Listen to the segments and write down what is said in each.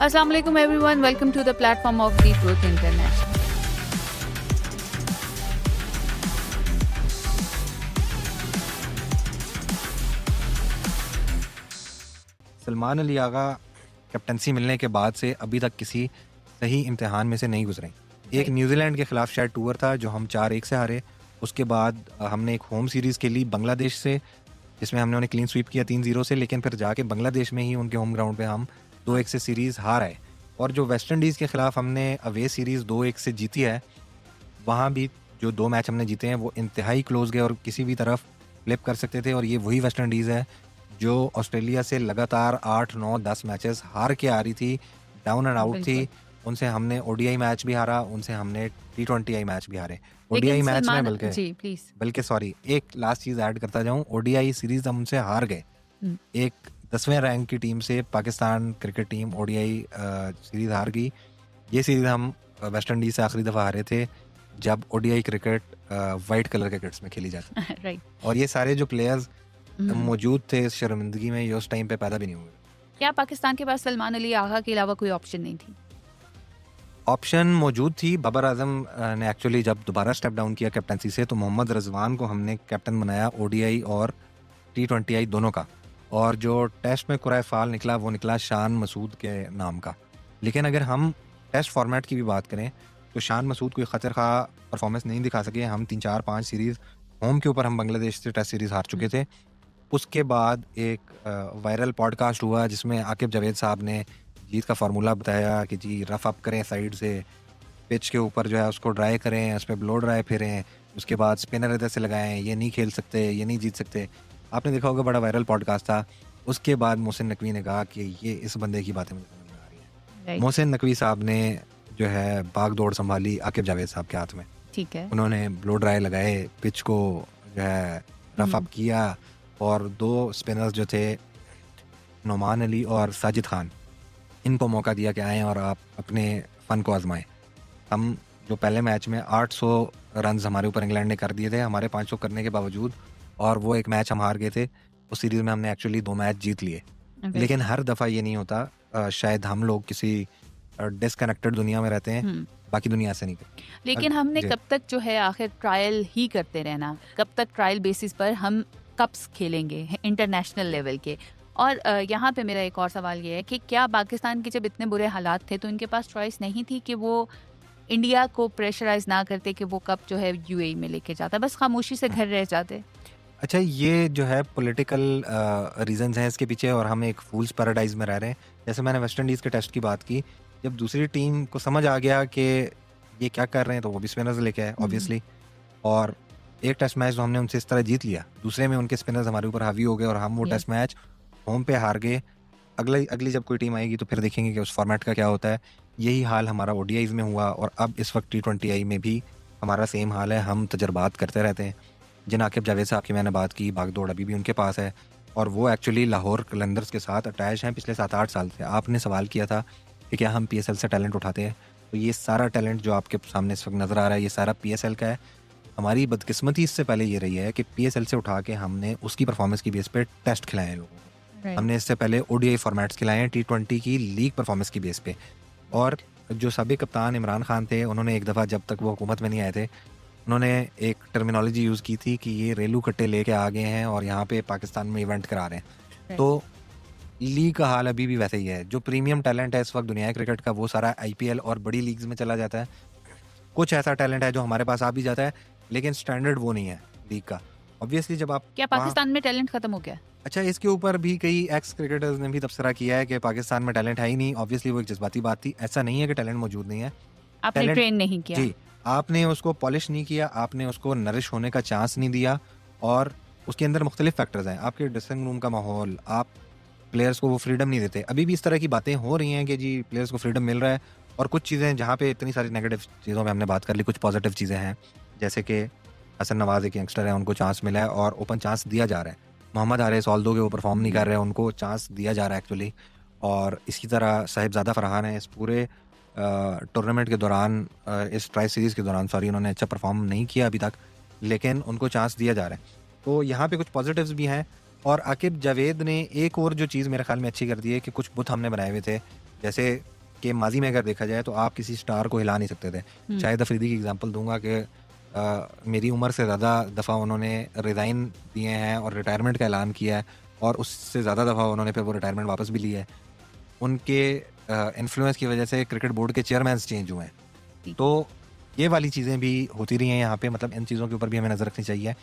Assalamu alaikum everyone, welcome to the platform of The Truth International. Salman Ali Agha captaincy मिलने के बाद से अभी तक किसी सही इम्तिहान में से नहीं गुजरे। एक न्यूजीलैंड के खिलाफ शायद टूर था जो हम 4-1 से हारे। उसके बाद हमने एक होम सीरीज़ खेली बांग्लादेश से, जिसमें हमने उन्हें क्लीन स्वीप किया 3-0 से, लेकिन फिर जाके बांग्लादेश में ही उनके होम ग्राउंड पे हम 2-1 से सीरीज़ हार आए। और जो वेस्ट इंडीज़ के खिलाफ हमने अवे सीरीज़ 2-1 से जीती है, वहाँ भी जो 2 मैच हमने जीते हैं वो इंतहाई क्लोज गए और किसी भी तरफ फ्लिप कर सकते थे। और ये वही वेस्ट इंडीज़ है जो ऑस्ट्रेलिया से लगातार 8, 9, 10 मैचेस हार के आ रही थी, डाउन एंड आउट थी। उनसे हमने ओडीआई मैच भी हारा, उनसे हमने टी20आई मैच भी हारे। ओडीआई मैच में बल्कि सॉरी, एक लास्ट चीज़ ऐड करता जाऊँ, ओडीआई सीरीज़ हम उनसे हार गए। एक 10वें रैंक की टीम से Pakistan cricket team ODI series हार गई। ये सीरीज़ हम वेस्ट इंडीज़ से आखिरी दफ़ा हारे थे जब ओडीआई क्रिकेट वाइट कलर के किट्स में खेली जाती है। राइट। और ये सारे जो प्लेयर्स मौजूद थे इस शर्मिंदगी में, ये उस टाइम पे पैदा भी नहीं हुए। क्या पाकिस्तान के पास सलमान अली आगा के अलावा कोई ऑप्शन नहीं थी? ऑप्शन मौजूद थी। बाबर आजम ने एक्चुअली जब दोबारा स्टेप डाउन किया कैप्टनसी से, तो मोहम्मद रिजवान को हमने कैप्टन बनाया ओडीआई और टी20आई दोनों का। और जो टेस्ट में कुराए फाल निकला वो निकला शान मसूद के नाम का। लेकिन अगर हम टेस्ट फॉर्मेट की भी बात करें तो शान मसूद कोई खतर खा परफॉर्मेंस नहीं दिखा सके। हम 3-4-5 सीरीज़ होम के ऊपर हम बांग्लादेश से टेस्ट सीरीज़ हार चुके थे। उसके बाद एक वायरल पॉडकास्ट हुआ जिसमें आकिब जावेद साहब ने जीत का फार्मूला बताया कि जी रफ अप करें साइड से, पिच के ऊपर जो है उसको ड्राई करें, उस पर ब्लो ड्राई फिरें, उसके बाद स्पिनर इधर से लगाएं, ये नहीं खेल सकते, ये नहीं जीत सकते। आपने देखा होगा, बड़ा वायरल पॉडकास्ट था। उसके बाद मोहसिन नकवी ने कहा कि ये इस बंदे की बातें मुझे समझ में आ रही है। मोहसिन नकवी साहब ने जो है भाग दौड़ संभाली आकिब जावेद साहब के हाथ में। ठीक है। उन्होंने ब्लो ड्राई लगाए, पिच को जो है रफ अप किया, और 2 स्पिनर्स जो थे नोमान अली और साजिद खान, इनको मौका दिया कि आएँ और आप अपने फ़न को आजमाएं। हम जो पहले मैच में 800 रन्स हमारे ऊपर इंग्लैंड ने कर दिए थे, हमारे 500 करने के बावजूद, और वो एक मैच हम हार गए थे। उस सीरीज़ में हमने एक्चुअली 2 मैच जीत लिए। लेकिन हर दफ़ा ये नहीं होता। शायद हम लोग किसी डिस्कनेक्टेड दुनिया में रहते हैं, बाकी दुनिया से नहीं करते। लेकिन हमने कब तक जो है आखिर ट्रायल ही करते रहना? कब तक ट्रायल बेसिस पर हम कप्स खेलेंगे इंटरनेशनल लेवल के? और यहाँ पे मेरा एक और सवाल ये है कि क्या पाकिस्तान के जब इतने बुरे हालात थे तो इनके पास चॉइस नहीं थी कि वो इंडिया को प्रेशराइज ना करते कि वो कप जो है यूएई में लेके जाता, बस खामोशी से घर रह जाते? अच्छा, ये जो है पॉलिटिकल रीजंस हैं इसके पीछे, और हम एक फूल्स पैराडाइज में रह रहे हैं। जैसे मैंने वेस्ट इंडीज़ के टेस्ट की बात की, जब दूसरी टीम को समझ आ गया कि ये क्या कर रहे हैं तो वो भी स्पिनर्स लेके आए ऑब्वियसली। और एक टेस्ट मैच तो हमने उनसे इस तरह जीत लिया, दूसरे में उनके स्पिनर्स हमारे ऊपर हावी हो गए और हम वो टेस्ट मैच होम पे हार गए। अगली जब कोई टीम आएगी तो फिर देखेंगे कि उस फॉर्मेट का क्या होता है। यही हाल हमारा ओडीआईज में हुआ, और अब इस वक्त टी20आई में भी हमारा सेम हाल है। हम तजर्बात करते रहते हैं। जिन आकिब जावेद साहब की मैंने बात की, भागदौड़ अभी भी उनके पास है, और वो एक्चुअली लाहौर कलंदर्स के साथ अटैच हैं पिछले 7-8 साल से। आपने सवाल किया था कि क्या हम पीएसएल से टैलेंट उठाते हैं, तो ये सारा टैलेंट जो आपके सामने इस वक्त नज़र आ रहा है ये सारा पीएसएल का है। हमारी बदकिस्मती इससे पहले ये रही है कि पीएसएल से उठा के हमने उसकी परफॉर्मेंस की बेस पे टेस्ट खिलाए हैं लोगों को। हमने इससे पहले ओडीआई फॉर्मेट्स खिलाए हैं टी20 की लीग परफॉर्मेंस की बेस पे। और जो साबिक कप्तान इमरान खान थे, उन्होंने एक दफ़ा, जब तक वो हुकूमत में नहीं आए थे, उन्होंने एक टर्मिनोलॉजी यूज़ की थी कि ये रेलू कट्टे लेके आ गए हैं और यहाँ पे पाकिस्तान में इवेंट करा रहे हैं। तो लीग का हाल अभी भी वैसे ही है। जो प्रीमियम टैलेंट है इस वक्त दुनिया क्रिकेट का, वो सारा आईपीएल और बड़ी लीग्स में चला जाता है। कुछ ऐसा टैलेंट है जो हमारे पास आ भी जाता है, लेकिन स्टैंडर्ड वो नहीं है लीग का। ऑब्वियसली जब आप, क्या पाकिस्तान में टैलेंट खत्म हो गया? अच्छा, इसके ऊपर भी कई एक्स क्रिकेटर्स ने भी तबसरा किया है कि पाकिस्तान में टैलेंट है ही नहीं। ऑब्वियसली वो एक जज्बाती बात थी। ऐसा नहीं है कि टैलेंट मौजूद नहीं है, आपने ट्रेन नहीं किया। जी, आपने उसको पॉलिश नहीं किया, आपने उसको नरिश होने का चांस नहीं दिया। और उसके अंदर मुख्तलिफ फैक्टर्स हैं, आपके ड्रेसिंग रूम का माहौल, आप प्लेयर्स को वो फ्रीडम नहीं देते। अभी भी इस तरह की बातें हो रही हैं कि जी प्लेयर्स को फ्रीडम मिल रहा है, और कुछ चीज़ें जहाँ पे इतनी सारी नेगेटिव चीज़ों में हमने बात कर ली, कुछ पॉजिटिव चीज़ें हैं। जैसे कि हसन नवाज एक यंगस्टर है, उनको चांस मिला है और ओपन चांस दिया जा रहा है। मोहम्मद हारिस, ऑल्दो के वो परफॉर्म नहीं कर रहे हैं, उनको चांस दिया जा रहा है एक्चुअली। और इसी तरह साहिबजादा फरहान है, इस पूरे टूर्नामेंट के दौरान, इस ट्राई सीरीज़ के दौरान सॉरी, उन्होंने अच्छा परफॉर्म नहीं किया अभी तक, लेकिन उनको चांस दिया जा रहा है। तो यहाँ पे कुछ पॉजिटिव्स भी हैं। और आकिब जावेद ने एक और जो चीज़ मेरे ख्याल में अच्छी कर दी है कि कुछ बुत हमने बनाए हुए थे जैसे कि माजी में अगर देखा जाए तो आप किसी स्टार को हिला नहीं सकते थे। शाहिद अफरीदी की एग्जांपल दूंगा कि मेरी उम्र से ज़्यादा दफ़ा उन्होंने रिज़ाइन दिए हैं और रिटायरमेंट का ऐलान किया है, और उससे ज़्यादा दफ़ा उन्होंने फिर वो रिटायरमेंट वापस भी लिया है। उनके इन्फ्लुएंस की वजह से क्रिकेट बोर्ड के चेयरमैन चेंज हुए हैं। तो ये वाली चीज़ें भी होती रही हैं यहाँ पे, मतलब इन चीज़ों के ऊपर भी हमें नज़र रखनी चाहिए।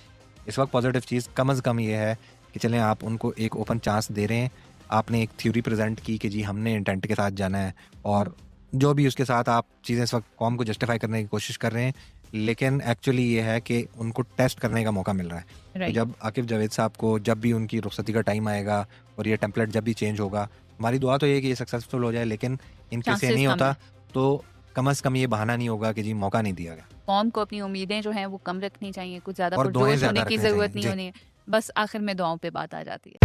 इस वक्त पॉजिटिव चीज़ कम अज़ कम ये है कि चलें आप उनको एक ओपन चांस दे रहे हैं। आपने एक थ्योरी प्रेजेंट की कि जी हमने इंटेंट के साथ जाना है, और जो भी उसके साथ आप चीज़ें इस वक्त कॉम को जस्टिफाई करने की कोशिश कर रहे हैं, लेकिन एक्चुअली ये है कि उनको टेस्ट करने का मौका मिल रहा है। तो जब आकिब जावेद साहब को जब भी उनकी रुखसती का टाइम आएगा और ये टेम्पलेट जब भी चेंज होगा, हमारी दुआ तो ये है कि ये सक्सेसफुल हो जाए, लेकिन इनके से नहीं होता तो कम अज़ कम ये बहाना नहीं होगा कि जी मौका नहीं दिया गया। कौम को अपनी उम्मीदें जो हैं वो कम रखनी चाहिए, कुछ ज़्यादा और दुआएं पुरजोश ज़्यादा होने की रखनी ज़रूरत चाहिए। नहीं जी। होनी है। बस आखिर में दुआओं पे बात आ जाती है।